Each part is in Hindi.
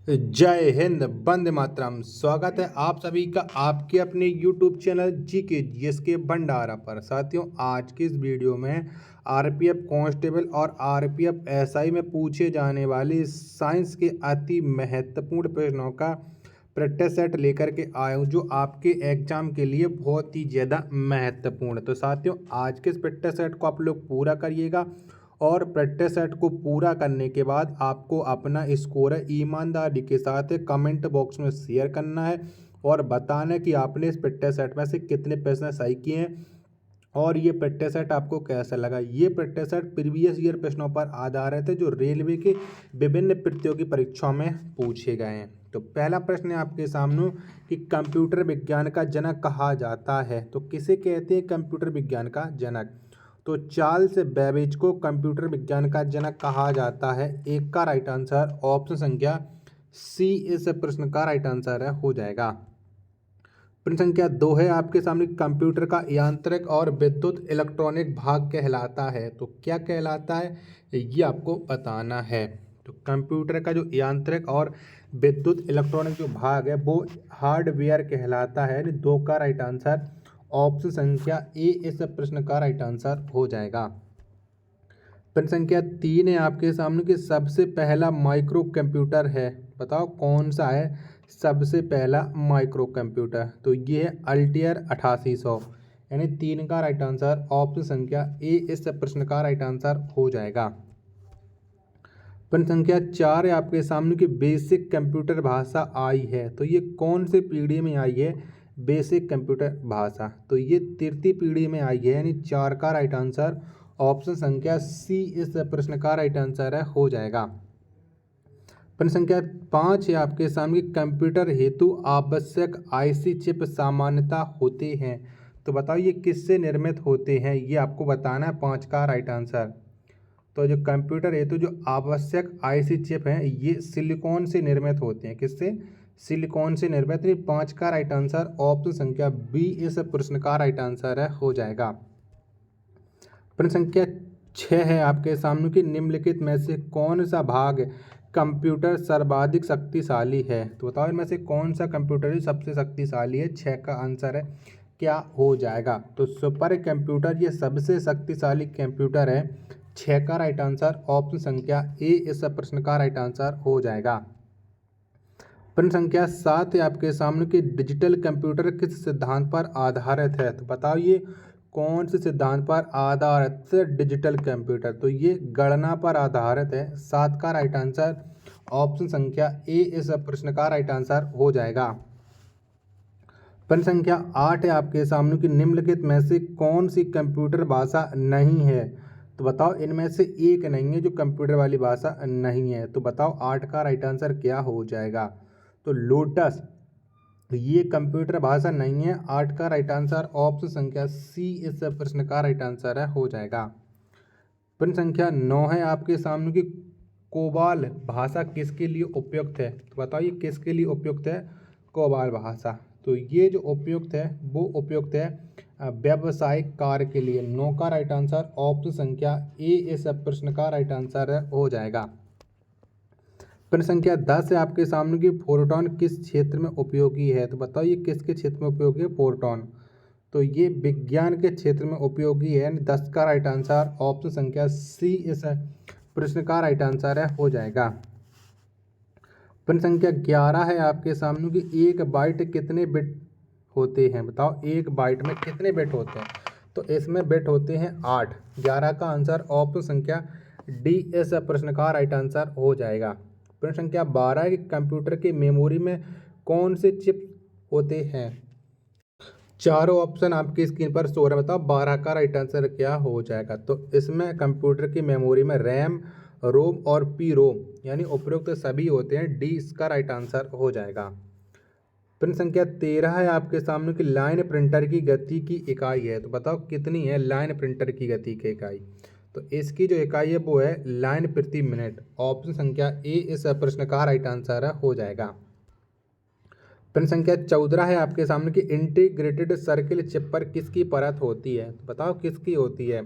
जय हिंद, वंदे मातरम। स्वागत है आप सभी का आपके अपने YouTube चैनल जीके जीएस के भंडारा पर। साथियों, आज की इस वीडियो में आरपीएफ कांस्टेबल और आरपीएफ एसआई में पूछे जाने वाले साइंस के अति महत्वपूर्ण प्रश्नों का प्रैक्टिस सेट लेकर के आया हूँ, जो आपके एग्जाम के लिए बहुत ही ज़्यादा महत्वपूर्ण है। तो साथियों, आज के इस प्रैक्टिस सेट को आप लोग पूरा करिएगा और प्रैक्टिस सेट को पूरा करने के बाद आपको अपना स्कोर ईमानदारी के साथ कमेंट बॉक्स में शेयर करना है और बताना है कि आपने इस प्रैक्टिस सेट में से कितने प्रश्न सही किए हैं और ये प्रैक्टिस सेट आपको कैसा लगा। ये प्रैक्टिस सेट प्रीवियस ईयर प्रश्नों पर आधारित है, जो रेलवे के विभिन्न प्रतियोगी परीक्षाओं में पूछे गए हैं। तो पहला प्रश्न है आपके सामने कि कंप्यूटर विज्ञान का जनक कहा जाता है। तो किसे कहते हैं कंप्यूटर विज्ञान का जनक? तो चार्ल्स बेबेज को कंप्यूटर विज्ञान का जनक कहा जाता है। एक का राइट आंसर ऑप्शन संख्या सी इस प्रश्न का राइट आंसर है हो जाएगा। प्रश्न संख्या 2 है आपके सामने, कंप्यूटर का यांत्रिक और विद्युत इलेक्ट्रॉनिक भाग कहलाता है। तो क्या कहलाता है ये आपको बताना है। तो कंप्यूटर का जो यांत्रिक और विद्युत इलेक्ट्रॉनिक जो भाग है वो हार्डवेयर कहलाता है। 2 का राइट आंसर ऑप्शन संख्या ए इस प्रश्न का राइट आंसर हो जाएगा। प्रश्न संख्या 3 है आपके सामने कि सबसे पहला माइक्रो कंप्यूटर है, बताओ कौन सा है सबसे पहला माइक्रो कंप्यूटर? तो ये है अल्टियर 8800, यानी 3 का राइट आंसर ऑप्शन संख्या ए इस प्रश्न का राइट आंसर हो जाएगा। प्रश्न संख्या 4 है आपके सामने कि बेसिक कंप्यूटर भाषा आई है। तो ये कौन सी पीढ़ी में आई है बेसिक कंप्यूटर भाषा? तो ये तृतीय पीढ़ी में आई है, यानी 4 का राइट आंसर ऑप्शन संख्या सी इस प्रश्न का राइट आंसर है हो जाएगा। प्रश्न संख्या 5 है आपके सामने, कंप्यूटर हेतु आवश्यक आईसी चिप सामान्यता होते हैं। तो बताओ ये किससे निर्मित होते हैं, ये आपको बताना है। 5 का राइट आंसर। तो जो कंप्यूटर हेतु जो आवश्यक आईसी चिप हैं ये सिलिकॉन से निर्मित होते हैं। किससे? सिलिकॉन से निर्मित। 5 का राइट आंसर ऑप्शन संख्या बी इस प्रश्न का राइट आंसर है हो जाएगा। प्रश्न संख्या 6 है आपके सामने कि निम्नलिखित में से कौन सा भाग कंप्यूटर सर्वाधिक शक्तिशाली है? तो बताओ इनमें से कौन सा कंप्यूटर सबसे शक्तिशाली है? 6 का आंसर है क्या हो जाएगा? तो सुपर कंप्यूटर ये सबसे शक्तिशाली कंप्यूटर है। 6 का राइट आंसर ऑप्शन संख्या ए इस प्रश्न का राइट आंसर हो जाएगा। प्रश्न संख्या 7 है आपके सामने कि डिजिटल कंप्यूटर किस सिद्धांत पर आधारित है? तो बताओ ये कौन से सिद्धांत पर आधारित डिजिटल कंप्यूटर? तो ये गणना पर आधारित है। 7 का राइट आंसर ऑप्शन संख्या ए इस प्रश्न का राइट आंसर हो जाएगा। प्रश्न संख्या 8 है आपके सामने कि निम्नलिखित में से कौन सी कंप्यूटर भाषा नहीं है? तो बताओ इनमें से एक नहीं है जो कंप्यूटर वाली भाषा नहीं है। तो बताओ 8 का राइट आंसर क्या हो जाएगा? तो लोटस ये कंप्यूटर भाषा नहीं है। 8 का राइट आंसर ऑप्शन संख्या सी इस प्रश्न का राइट आंसर है हो जाएगा। प्रश्न संख्या 9 है आपके सामने कि कोबाल भाषा किसके लिए उपयुक्त है? तो बताओ ये किसके लिए उपयुक्त है कोबाल भाषा? तो ये जो उपयुक्त है वो उपयुक्त है व्यावसायिक कार्य के लिए। 9 का राइट आंसर ऑप्शन संख्या ए इस प्रश्न का राइट आंसर है हो जाएगा। प्रश्न संख्या 10 है आपके सामने कि फोटोन किस क्षेत्र में उपयोगी है? तो बताओ ये किसके क्षेत्र में उपयोगी है फोटोन? तो ये विज्ञान के क्षेत्र में उपयोगी है। 10 का राइट आंसर ऑप्शन संख्या सी इस प्रश्न का राइट आंसर है हो जाएगा। प्रश्न संख्या 11 है आपके सामने कि 1 बाइट कितने बिट होते हैं? बताओ 1 बाइट में कितने बिट होते हैं? तो इसमें बिट होते हैं 8। 11 का आंसर ऑप्शन संख्या डी इस प्रश्न का राइट आंसर हो जाएगा। प्रश्न संख्या 12 है कि कंप्यूटर की मेमोरी में कौन से चिप होते हैं? चारों ऑप्शन आपकी स्क्रीन पर शो है। बताओ 12 का राइट आंसर क्या हो जाएगा? तो इसमें कंप्यूटर की मेमोरी में रैम, रोम और पी रोम यानी उपयुक्त सभी होते हैं। डी इसका राइट आंसर हो जाएगा। प्रश्न संख्या 13 है आपके सामने कि लाइन प्रिंटर की गति की इकाई है। तो बताओ कितनी है लाइन प्रिंटर की गति की इकाई? तो इसकी जो इकाई है वो है लाइन प्रति मिनट। ऑप्शन संख्या ए इस प्रश्न का राइट आंसर हो जाएगा। प्रश्न संख्या 14 है आपके सामने कि इंटीग्रेटेड सर्किल चिप पर किसकी परत होती है? तो बताओ किसकी होती है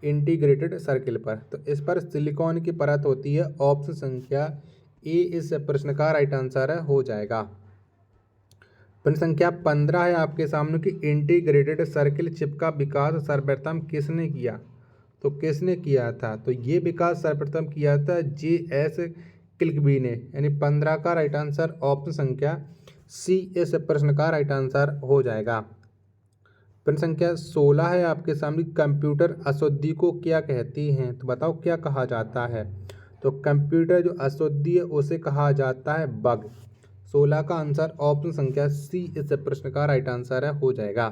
इंटीग्रेटेड सर्किल पर? तो इस पर सिलिकॉन की परत होती है। ऑप्शन संख्या ए इस प्रश्न का राइट आंसर हो जाएगा। प्रश्न संख्या 15 है आपके सामने कि इंटीग्रेटेड सर्किल चिप का विकास सर्वप्रथम किसने किया? तो किसने किया था? तो ये विकास सर्वप्रथम किया था JS किल्कबी ने, यानी 15 का राइट आंसर ऑप्शन संख्या सी इस प्रश्न का राइट आंसर हो जाएगा। प्रश्न संख्या 16 है आपके सामने, कंप्यूटर अशुद्धि को क्या कहती हैं? तो बताओ क्या कहा जाता है? तो कंप्यूटर जो अशुद्धि है उसे कहा जाता है बग। 16 का आंसर ऑप्शन संख्या सी इस प्रश्न का राइट आंसर हो जाएगा।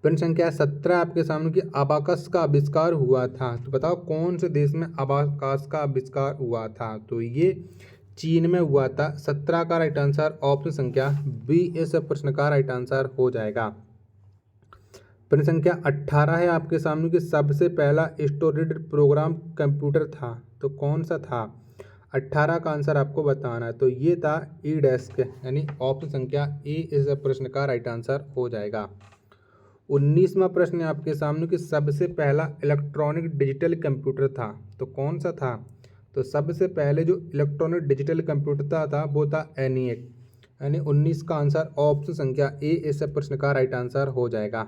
प्रश्न संख्या 17 आपके सामने कि अबाकस का आविष्कार हुआ था, तो बताओ कौन से देश में अबाकस का आविष्कार हुआ था? तो ये चीन में हुआ था। 17 का राइट आंसर ऑप्शन संख्या बी इस प्रश्न का राइट आंसर हो जाएगा। प्रश्न संख्या 18 है आपके सामने कि सबसे पहला स्टोरेज प्रोग्राम कंप्यूटर था, तो कौन सा था? 18 का आंसर आपको बताना है। तो ये था ई डेस्क, यानी ऑप्शन संख्या ए इस प्रश्न का राइट आंसर हो जाएगा। 19वां प्रश्न है आपके सामने कि सबसे पहला इलेक्ट्रॉनिक डिजिटल कंप्यूटर था, तो कौन सा था? तो सबसे पहले जो इलेक्ट्रॉनिक डिजिटल कंप्यूटर था वो था ENIAC, यानी 19 का आंसर ऑप्शन संख्या ए इस प्रश्न का राइट आंसर हो जाएगा।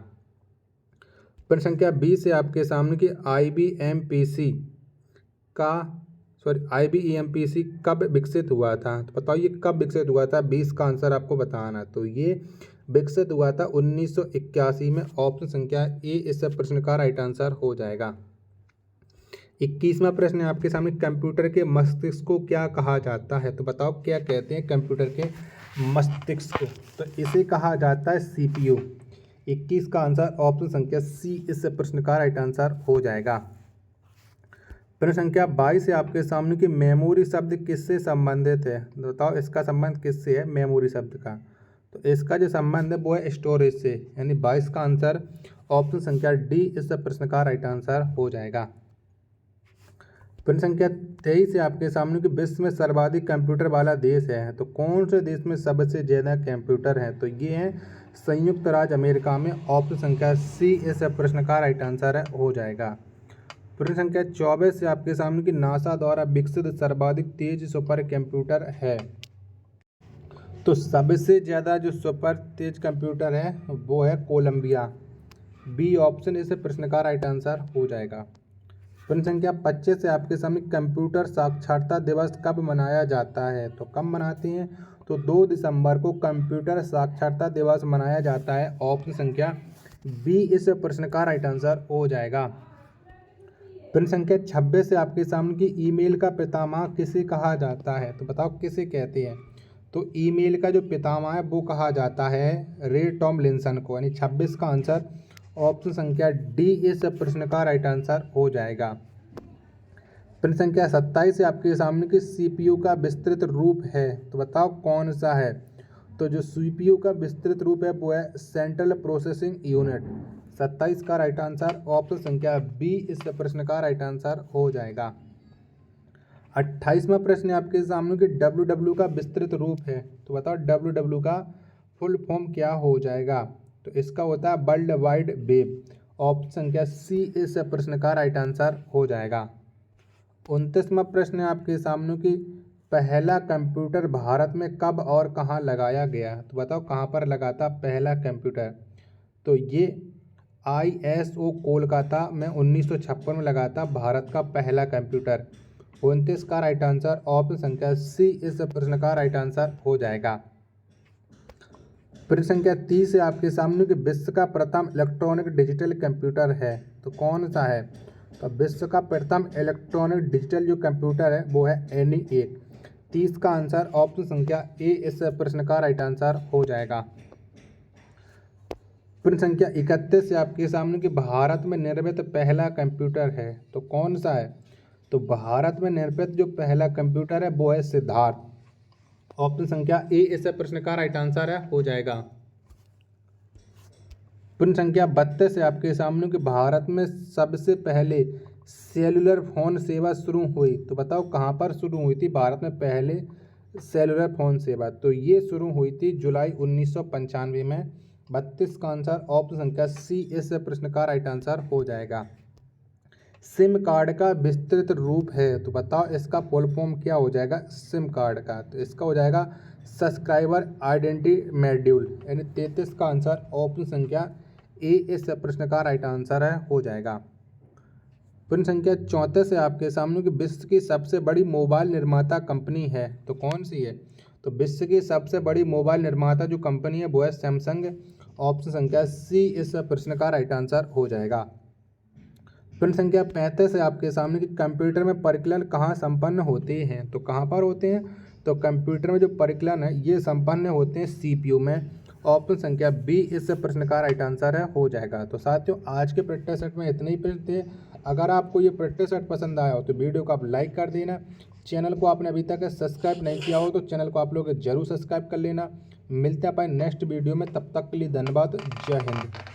प्रश्न संख्या 20 है आपके सामने कि IBMPC कब विकसित हुआ था? तो बताओ ये कब विकसित हुआ था? 20 का आंसर आपको बताना। तो ये विकसित हुआ था 1981 में, ऑप्शन संख्या ए इस प्रश्न का राइट आंसर हो जाएगा। 21वां प्रश्न है आपके सामने, कंप्यूटर के मस्तिष्क को क्या कहा जाता है? तो बताओ क्या कहते हैं कंप्यूटर के मस्तिष्क को? तो इसे कहा जाता है CPU। 21 का आंसर ऑप्शन संख्या सी इस प्रश्न का राइट आंसर हो जाएगा। प्रश्न संख्या 22 है आपके सामने कि मेमोरी शब्द किससे संबंधित है? बताओ इसका संबंध किससे है मेमोरी शब्द का? तो इसका जो संबंध है वो है स्टोरेज से, यानी 22 का आंसर ऑप्शन संख्या डी इस प्रश्न का राइट आंसर हो जाएगा। प्रश्न संख्या 23 है आपके सामने कि विश्व में सर्वाधिक कंप्यूटर वाला देश है, तो कौन से देश में सबसे ज़्यादा कंप्यूटर हैं? तो ये है संयुक्त राज्य अमेरिका में, ऑप्शन संख्या सी इस प्रश्न का राइट आंसर हो जाएगा। प्रश्न संख्या 24 से आपके सामने कि नासा द्वारा विकसित सर्वाधिक तेज सुपर कंप्यूटर है, तो सबसे ज़्यादा जो सुपर तेज कंप्यूटर है वो है कोलंबिया। बी ऑप्शन इस प्रश्न का राइट आंसर हो जाएगा। प्रश्न संख्या 25 से आपके सामने कंप्यूटर साक्षरता दिवस कब मनाया जाता है? तो कब मनाते हैं? तो 2 दिसंबर को कंप्यूटर साक्षरता दिवस मनाया जाता है, ऑप्शन संख्या बी इस प्रश्न का राइट आंसर हो जाएगा। प्रश्न संख्या 26 से आपके सामने की ईमेल का पितामह किसे कहा जाता है? तो बताओ किसे कहते हैं? तो ईमेल का जो पितामह है वो कहा जाता है रे टॉमलिंसन को, यानी 26 का आंसर ऑप्शन संख्या डी इस प्रश्न का राइट आंसर हो जाएगा। प्रश्न संख्या 27 से आपके सामने की CPU का विस्तृत रूप है, तो बताओ कौन सा है? तो जो CPU का विस्तृत रूप है वो है सेंट्रल प्रोसेसिंग यूनिट। 27 का राइट आंसर ऑप्शन संख्या बी इस प्रश्न का राइट आंसर हो जाएगा। 28वां प्रश्न आपके सामने कि WW का विस्तृत रूप है, तो बताओ WW का फुल फॉर्म क्या हो जाएगा? तो इसका होता है वर्ल्ड वाइड वेब, ऑप्शन संख्या सी इस प्रश्न का राइट आंसर हो जाएगा। 29वां प्रश्न है आपके सामने कि पहला कंप्यूटर भारत में कब और कहाँ लगाया गया? तो बताओ कहाँ पर लगा था पहला कंप्यूटर? तो ये ISO कोलकाता में 1956 में लगा था भारत का पहला कंप्यूटर। 29 का राइट आंसर ऑप्शन संख्या सी इस प्रश्न का राइट आंसर हो जाएगा। प्रश्न संख्या 30 है आपके सामने कि विश्व का प्रथम इलेक्ट्रॉनिक डिजिटल कंप्यूटर है, तो कौन सा है? तो विश्व का प्रथम इलेक्ट्रॉनिक डिजिटल जो कंप्यूटर है वो है ENIAC। 30 का आंसर ऑप्शन संख्या ए इस प्रश्न का राइट आंसर हो जाएगा। प्रश्न संख्या 31 से आपके सामने कि भारत में निर्मित पहला कंप्यूटर है, तो कौन सा है? तो भारत में निर्मित जो पहला कंप्यूटर है वो है सिद्धार्थ। ऑप्शन संख्या ए इस प्रश्न का राइट आंसर हो जाएगा। प्रश्न संख्या 32 से आपके सामने कि भारत में सबसे पहले सेलुलर फोन सेवा शुरू हुई, तो बताओ कहाँ पर शुरू हुई थी भारत में पहले सेलुलर फोन सेवा? तो ये शुरू हुई थी जुलाई 1995 में। 32 का आंसर ऑप्शन संख्या सी इस प्रश्न का राइट आंसर हो जाएगा। सिम कार्ड का विस्तृत रूप है, तो बताओ इसका फुल फॉर्म क्या हो जाएगा सिम कार्ड का। तो इसका हो जाएगा सब्सक्राइबर आइडेंटिटी मॉड्यूल, यानी 33 का आंसर ऑप्शन संख्या ए इस प्रश्न का राइट आंसर है हो जाएगा। प्रश्न संख्या 34 है आपके सामने कि विश्व की सबसे बड़ी मोबाइल निर्माता कंपनी है, तो कौन सी है। तो विश्व की सबसे बड़ी मोबाइल निर्माता जो कंपनी है वो है सैमसंग, ऑप्शन संख्या सी इस प्रश्न का राइट आंसर हो जाएगा। प्रश्न संख्या 35 है आपके सामने कि कंप्यूटर में परिकलन कहाँ संपन्न होते हैं, तो कहाँ पर होते हैं। तो कंप्यूटर में जो परिकलन है ये संपन्न होते हैं सीपीयू में, ऑप्शन संख्या बी इस प्रश्न का राइट आंसर है हो जाएगा। तो साथियों आज के प्रैक्टिस सेट में इतने ही प्रश्न थे। अगर आपको ये प्रैक्टिस सेट पसंद आया हो तो वीडियो को आप लाइक कर देना। चैनल को आपने अभी तक सब्सक्राइब नहीं किया हो तो चैनल को आप लोग जरूर सब्सक्राइब कर लेना। मिलते हैं अपन नेक्स्ट वीडियो में, तब तक के लिए धन्यवाद। जय हिंद।